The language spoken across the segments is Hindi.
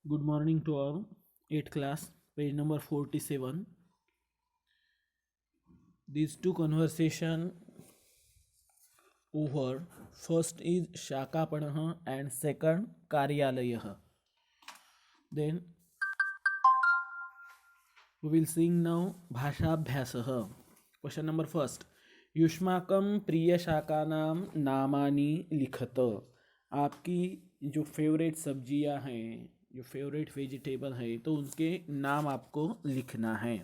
Good morning to all. 8th class, page number 47. These two conversation over. First is Shakapanah and second Karyalayah. Then we will sing now Bhashabhyasah. Question number first. युष्माकं प्रिय शाकानाम नामानि लिखत. आपकी जो फेवरेट सब्जियां हैं, जो फेवरेट वेजिटेबल है, तो उनके नाम आपको लिखना है.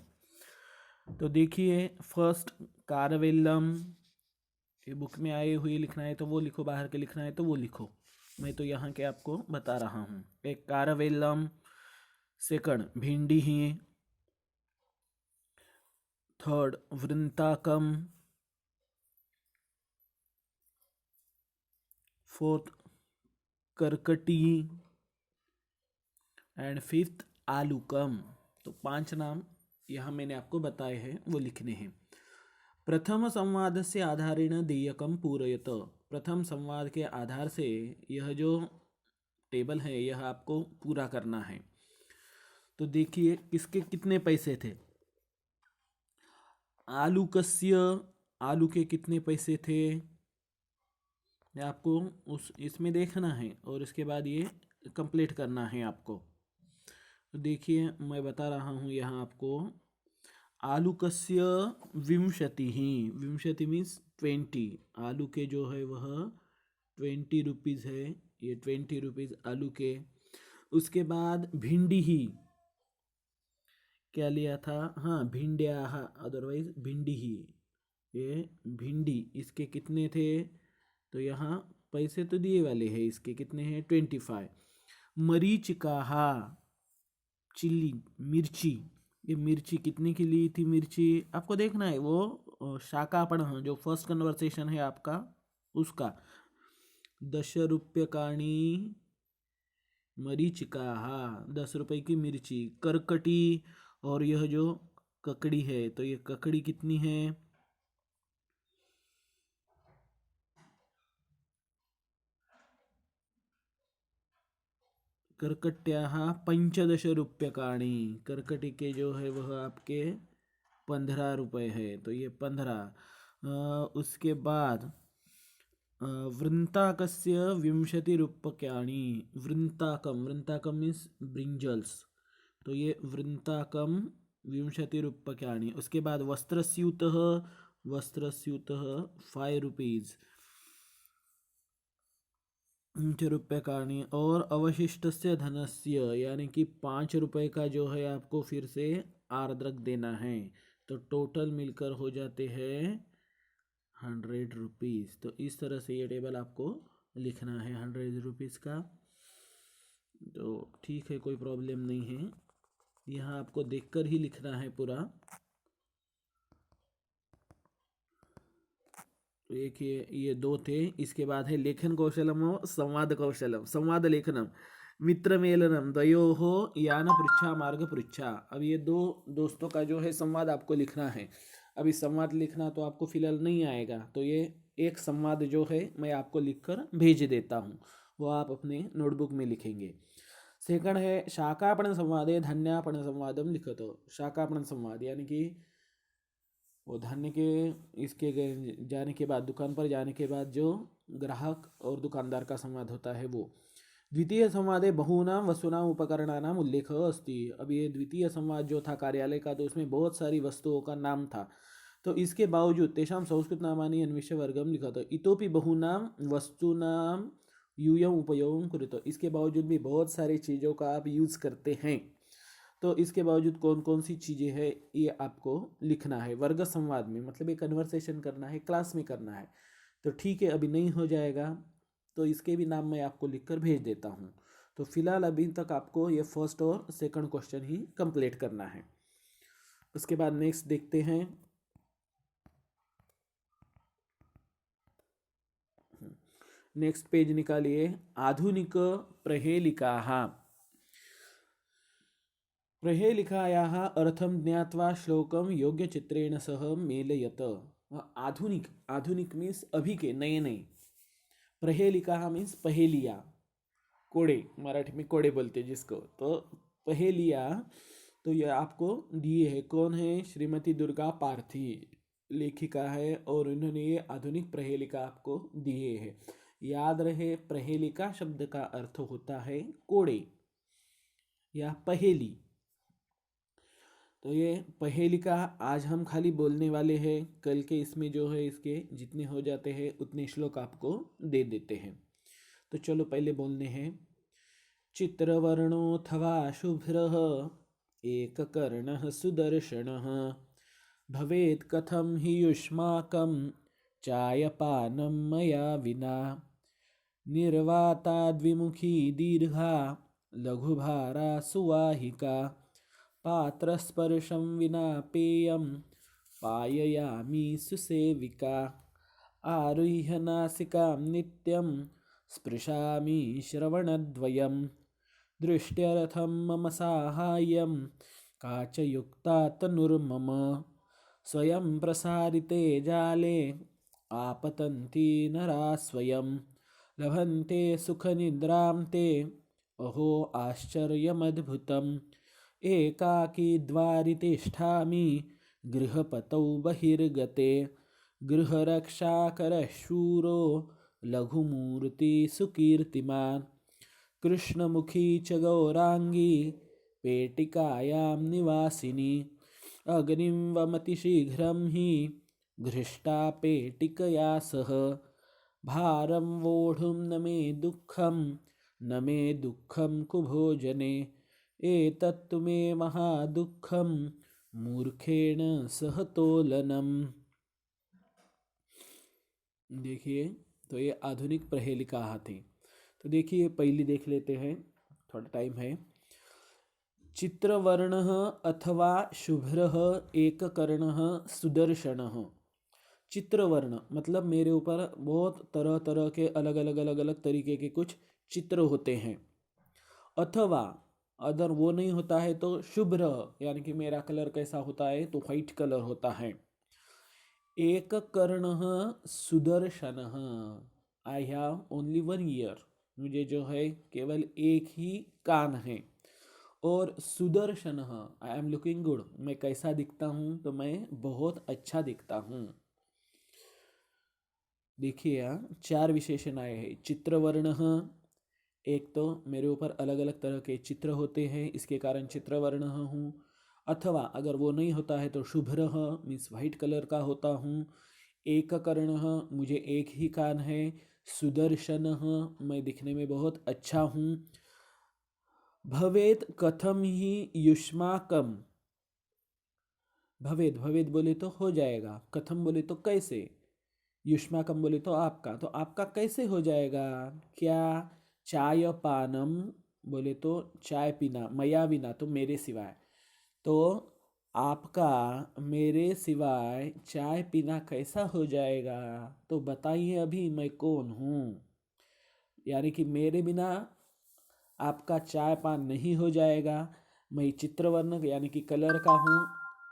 तो देखिए, फर्स्ट कारवेलम, ये बुक में आए हुए लिखना है तो वो लिखो, बाहर के लिखना है तो वो लिखो. मैं तो यहाँ के आपको बता रहा हूँ. एक कारवेलम, सेकंड भिंडी ही, third वृंताकम, fourth Karkati and fifth आलूकम. तो 5 नाम यहाँ मैंने आपको बताए हैं, वो लिखने हैं. प्रथम संवाद से आधारेण देयकम पूरयत. प्रथम संवाद के आधार से यह जो टेबल है यह आपको पूरा करना है. तो देखिए किसके कितने पैसे थे. आलूकस्य, आलू के कितने पैसे थे आपको उस इसमें देखना है और इसके बाद ये कंप्लीट करना है आपको. तो देखिए मैं बता रहा हूँ यहाँ आपको. आलूकस्य विंशति ही, विंशति मीन्स 20. आलू के जो है वह 20 रुपीज़ है, ये 20 रुपीज़ आलू के. उसके बाद भिंडी ही क्या लिया था, हाँ भिंडिया, अदरवाइज भिंडी ही, ये भिंडी इसके कितने थे. तो यहाँ पैसे तो दिए वाले हैं, इसके कितने हैं 25. मरीचिका, चिल्ली मिर्ची, ये मिर्ची कितने की ली थी. मिर्ची आपको देखना है, वो शाकापण जो फर्स्ट कन्वर्सेशन है आपका उसका. 10 रुपयकाणी मरीचिका, 10 रुपए की मिर्ची. करकटी, और यह जो ककड़ी है तो ये ककड़ी कितनी है. कर्कट्याः 15 रुपयकाणी. कर्कटी के जो है वह आपके 15 रुपये है, तो ये 15. उसके बाद वृंताकस्य 20 रुपयकाणी. वृंताकम, वृंताकम मीन्स ब्रिंजल्स, तो ये वृंताकम 20 रुपयकाणी. उसके बाद वस्त्रस्यूतः, वस्त्रस्यूतः 5 रुपीज़, 5 रुपयकाणी. और अवशिष्ट से धनस्य, यानी कि 5 रुपये का जो है आपको फिर से आर्द्रक देना है. तो टोटल मिलकर हो जाते हैं 100 रुपीज़. तो इस तरह से ये टेबल आपको लिखना है 100 रुपीज़ का. तो ठीक है, कोई प्रॉब्लम नहीं है. यहाँ आपको देखकर ही लिखना है पूरा. तो एक ये 2 थे. इसके बाद है लेखन कौशलम और संवाद कौशलम. संवाद लेखनम, मित्र मेलनम, द्वयोः यान पृच्छा मार्ग पृच्छा. अब ये 2 दोस्तों का जो है संवाद आपको लिखना है. अभी संवाद लिखना तो आपको फिलहाल नहीं आएगा, तो ये एक संवाद जो है मैं आपको लिखकर भेज देता हूँ, वो आप अपने नोटबुक में लिखेंगे. सेकंड है शाकापण संवादे धन्यापण संवादम लिखतो. शाकापण संवाद यानी कि वो धान्य के इसके जाने के बाद, दुकान पर जाने के बाद जो ग्राहक और दुकानदार का संवाद होता है वो. द्वितीय संवादे बहूनां वस्तूनां उपकरणानां उल्लेख अस्ति. अब ये द्वितीय संवाद जो था कार्यालय का, तो उसमें बहुत सारी वस्तुओं का नाम था. तो इसके बावजूद तेषां संस्कृत नामानि अन्विष्य वर्गम लिखा था. इतोपि बहूनां वस्तूनां यूयम उपयोगं कुरुतो. इसके बावजूद भी बहुत सारी चीज़ों का आप यूज़ करते हैं. तो इसके बावजूद कौन कौन सी चीज़ें हैं ये आपको लिखना है वर्ग संवाद में. मतलब ये कन्वर्सेशन करना है, क्लास में करना है. तो ठीक है, अभी नहीं हो जाएगा तो इसके भी नाम मैं आपको लिखकर भेज देता हूँ. तो फिलहाल अभी तक आपको ये फर्स्ट और सेकंड क्वेश्चन ही कंप्लीट करना है. उसके बाद नेक्स्ट देखते हैं. नेक्स्ट पेज निकालिए. आधुनिक प्रहेलिकाः. प्रहेलिकायाः अर्थं ज्ञात्वा श्लोकं योग्यचित्रेण सह मेलयत. आधुनिक, आधुनिक मीन्स अभी के, नए नए. प्रहेलिका मीन्स पहेलिया. कोड़े, मराठी में कोड़े बोलते हैं जिसको। तो पहेलियाँ तो ये आपको दिए है। कौन है? श्रीमती दुर्गा पार्थी लेखिका है, और उन्होंने ये आधुनिक प्रहेलिका आपको दिए है। याद रहे, प्रहेलिका शब्द का अर्थ होता है कोड़े या पहेली। तो ये पहेलिका आज हम खाली बोलने वाले हैं। कल के इसमें जो है इसके जितने हो जाते हैं उतने श्लोक आपको दे देते हैं। तो चलो पहले बोलने हैं। चित्रवर्णोऽथवा शुभ्रः एककर्णः सुदर्शनः भवेत् कथं हि युष्माकं चायपानं मया विना निर्वाता द्विमुखी दीर्घा लघुभारा सुवाहिका पात्रस्पर्शं विना पेयं पाययामि सुसेविका आरुह्य नासिकां नित्यं स्पृशामि श्रवणद्वयं दृष्ट्यर्थं मम साहाय्यं काचयुक्ता तनुर्मम स्वयं प्रसारिते जाले आपतन्ति नरा स्वयं लभन्ते सुखनिद्रां ते अहो आश्चर्यमद्भुतम् एकाकी द्वारि तिष्ठामि गृहपतौ बहिर्गते गृहरक्षाकरः शूरो लघुमूर्ति सुकीर्तिमान् कृष्णमुखी च गौरांगी पेटिकायां निवासिनी अग्निं वमति शीघ्रं हि घृष्टा पेटिकया सह भारं वोढुं न मे दुःखं कुभोजने एतत्तु मे महादुःखं मूर्खेण सह तोलनम। देखिए, तो ये आधुनिक प्रहेलिका थी। तो देखिए पहली देख लेते हैं, थोड़ा टाइम है। चित्रवर्णः अथवा शुभ्रः एककर्णः सुदर्शनः। चित्रवर्ण मतलब मेरे ऊपर बहुत तरह तरह के अलग अलग तरीके के कुछ चित्र होते हैं। अथवा अगर वो नहीं होता है तो शुभ्र, यानी कि मेरा कलर कैसा होता है तो व्हाइट कलर होता है। एक कर्णः सुदर्शनः, I have only one ear, मुझे जो है केवल एक ही कान है। और Sudarshan, I am looking good, मैं कैसा दिखता हूँ तो मैं बहुत अच्छा दिखता हूँ। देखिए यहाँ 4 विशेषण आए हैं। चित्रवर्ण, एक तो मेरे ऊपर अलग अलग तरह के चित्र होते हैं, इसके कारण चित्रवर्ण हूँ। अथवा अगर वो नहीं होता है तो शुभ्र मीन्स वाइट कलर का होता हूँ। एक कर्ण, मुझे एक ही कान है। सुदर्शन, मैं दिखने में बहुत अच्छा हूँ। भवेत कथम ही युष्माकम, भवेद भवेद बोले तो हो जाएगा, कथम बोले तो कैसे, युष्माकम बोले तो आपका, तो आपका कैसे हो जाएगा क्या। चाय पानम बोले तो चाय पीना, मया बिना तो मेरे सिवाय, तो आपका मेरे सिवाय चाय पीना कैसा हो जाएगा, तो बताइए अभी मैं कौन हूँ। यानी कि मेरे बिना आपका चाय पान नहीं हो जाएगा। मैं चित्रवर्ण यानी कि कलर का हूँ,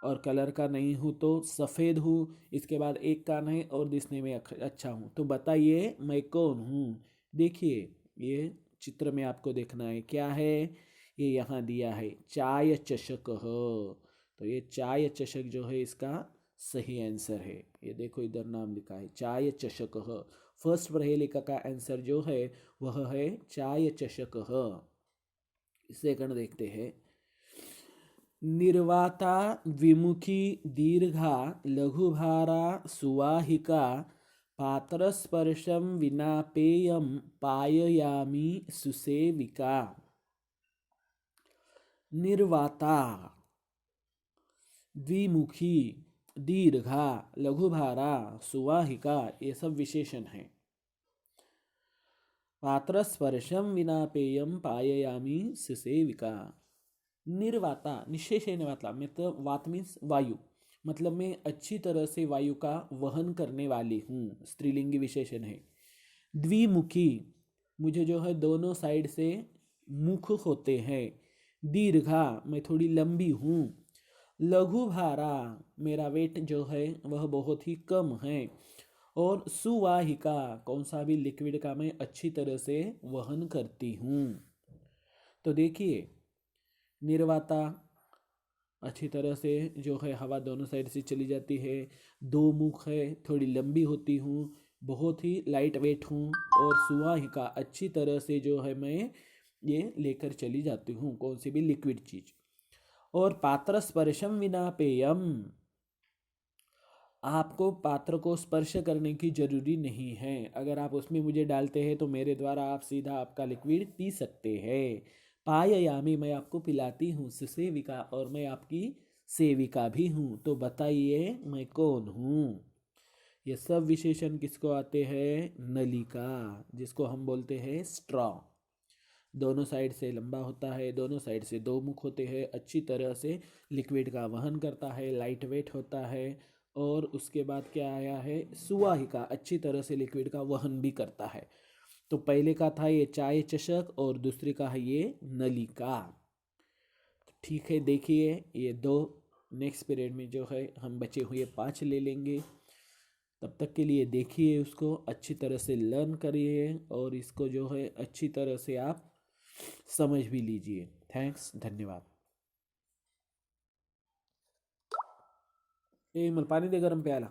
और कलर का नहीं हूँ तो सफ़ेद हूँ। इसके बाद एक कान है और दिखने में अच्छा हूँ, तो बताइए मैं कौन हूँ। देखिए ये चित्र में आपको देखना है क्या है, ये यहाँ दिया है चाय चषक हो, तो ये चाय चषक जो है इसका सही आंसर है। ये देखो इधर नाम लिखा है चाय चषक हो। फर्स्ट प्रहेलिका का आंसर जो है वह है चाय चषक हो। सेकंड देखते हैं। निर्वाता द्विमुखी दीर्घा लघुभारा सुवाहिका पात्रस्पर्शं विना पेयं पाययामि सुसेविका। निर्वाता, द्विमुखी, दीर्घा, लघुभारा, सुवाहिका, ये सब विशेषण हैं। पात्रस्पर्शं विना पेयं पाययामि सुसेविका। निर्वाता, निशेषण वातला, मतलब वात मीन्स वायु, मतलब मैं अच्छी तरह से वायु का वहन करने वाली हूँ, स्त्रीलिंगी विशेषण है। द्विमुखी, मुझे जो है दोनों साइड से मुख होते हैं। दीर्घा, मैं थोड़ी लंबी हूँ। लघु भारा, मेरा वेट जो है वह बहुत ही कम है। और सुवाहिका, कौन सा भी लिक्विड का मैं अच्छी तरह से वहन करती हूँ। तो देखिए, निर्वाता अच्छी तरह से जो है हवा दोनों साइड से चली जाती है। दो मुख है, थोड़ी लंबी होती हूँ, बहुत ही लाइट वेट हूँ। और सुवाहिका, अच्छी तरह से जो है मैं ये लेकर चली जाती हूँ कौन सी भी लिक्विड चीज। और पात्र स्पर्शम विना पेयम, आपको पात्र को स्पर्श करने की जरूरी नहीं है। अगर आप उसमें मुझे डालते हैं तो मेरे द्वारा आप सीधा आपका लिक्विड पी सकते हैं। पाययामी, मैं आपको पिलाती हूँ। सुसेविका, और मैं आपकी सेविका भी हूँ। तो बताइए मैं कौन हूँ। ये सब विशेषण किसको आते हैं? नलिका, जिसको हम बोलते हैं स्ट्रॉ। दोनों साइड से लंबा होता है, दोनों साइड से दो मुख होते हैं, अच्छी तरह से लिक्विड का वहन करता है, लाइट वेट होता है। और उसके बाद क्या आया है? सुवाहिका, अच्छी तरह से लिक्विड का वहन भी करता है। तो पहले का था ये चाय चषक और दूसरे का है ये नलिका। ठीक है, देखिए ये दो, नेक्स्ट पीरियड में जो है हम बचे हुए 5 ले लेंगे। तब तक के लिए देखिए, उसको अच्छी तरह से लर्न करिए और इसको जो है अच्छी तरह से आप समझ भी लीजिए। थैंक्स, धन्यवाद। ए, मला पाणी दे गरम प्यायला।